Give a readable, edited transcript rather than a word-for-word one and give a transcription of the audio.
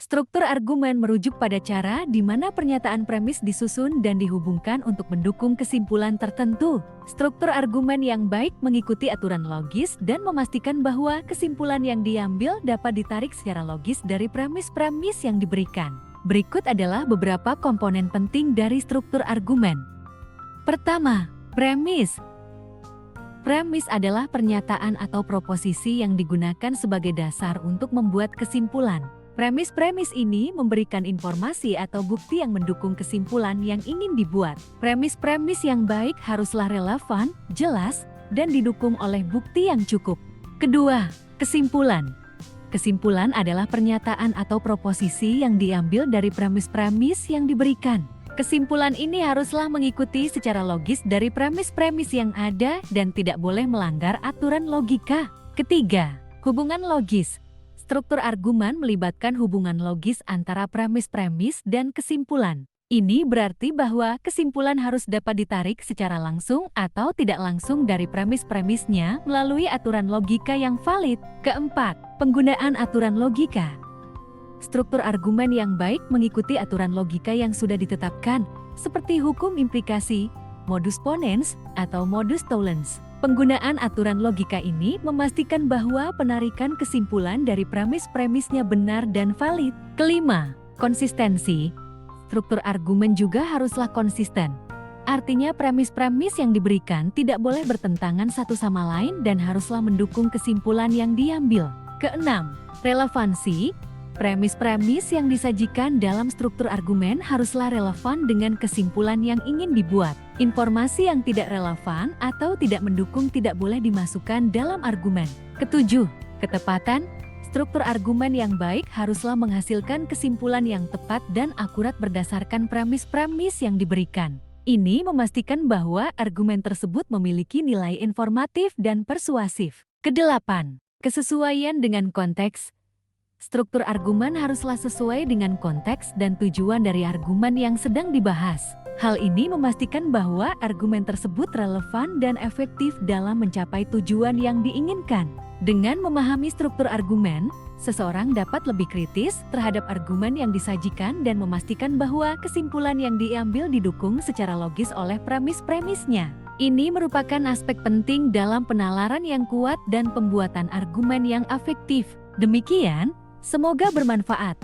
Struktur argumen merujuk pada cara di mana pernyataan premis disusun dan dihubungkan untuk mendukung kesimpulan tertentu. Struktur argumen yang baik mengikuti aturan logis dan memastikan bahwa kesimpulan yang diambil dapat ditarik secara logis dari premis-premis yang diberikan. Berikut adalah beberapa komponen penting dari struktur argumen. Pertama, premis. Premis adalah pernyataan atau proposisi yang digunakan sebagai dasar untuk membuat kesimpulan. Premis-premis ini memberikan informasi atau bukti yang mendukung kesimpulan yang ingin dibuat. Premis-premis yang baik haruslah relevan, jelas, dan didukung oleh bukti yang cukup. Kedua, kesimpulan. Kesimpulan adalah pernyataan atau proposisi yang diambil dari premis-premis yang diberikan. Kesimpulan ini haruslah mengikuti secara logis dari premis-premis yang ada dan tidak boleh melanggar aturan logika. Ketiga, hubungan logis. Struktur argumen melibatkan hubungan logis antara premis-premis dan kesimpulan. Ini berarti bahwa kesimpulan harus dapat ditarik secara langsung atau tidak langsung dari premis-premisnya melalui aturan logika yang valid. Keempat, penggunaan aturan logika. Struktur argumen yang baik mengikuti aturan logika yang sudah ditetapkan, seperti hukum implikasi, modus ponens, atau modus tollens. Penggunaan aturan logika ini memastikan bahwa penarikan kesimpulan dari premis-premisnya benar dan valid. Kelima, konsistensi. Struktur argumen juga haruslah konsisten. Artinya premis-premis yang diberikan tidak boleh bertentangan satu sama lain dan haruslah mendukung kesimpulan yang diambil. Keenam, relevansi. Premis-premis yang disajikan dalam struktur argumen haruslah relevan dengan kesimpulan yang ingin dibuat. Informasi yang tidak relevan atau tidak mendukung tidak boleh dimasukkan dalam argumen. Ketujuh, ketepatan. Struktur argumen yang baik haruslah menghasilkan kesimpulan yang tepat dan akurat berdasarkan premis-premis yang diberikan. Ini memastikan bahwa argumen tersebut memiliki nilai informatif dan persuasif. Kedelapan, kesesuaian dengan konteks. Struktur argumen haruslah sesuai dengan konteks dan tujuan dari argumen yang sedang dibahas. Hal ini memastikan bahwa argumen tersebut relevan dan efektif dalam mencapai tujuan yang diinginkan. Dengan memahami struktur argumen, seseorang dapat lebih kritis terhadap argumen yang disajikan dan memastikan bahwa kesimpulan yang diambil didukung secara logis oleh premis-premisnya. Ini merupakan aspek penting dalam penalaran yang kuat dan pembuatan argumen yang efektif. Demikian, semoga bermanfaat.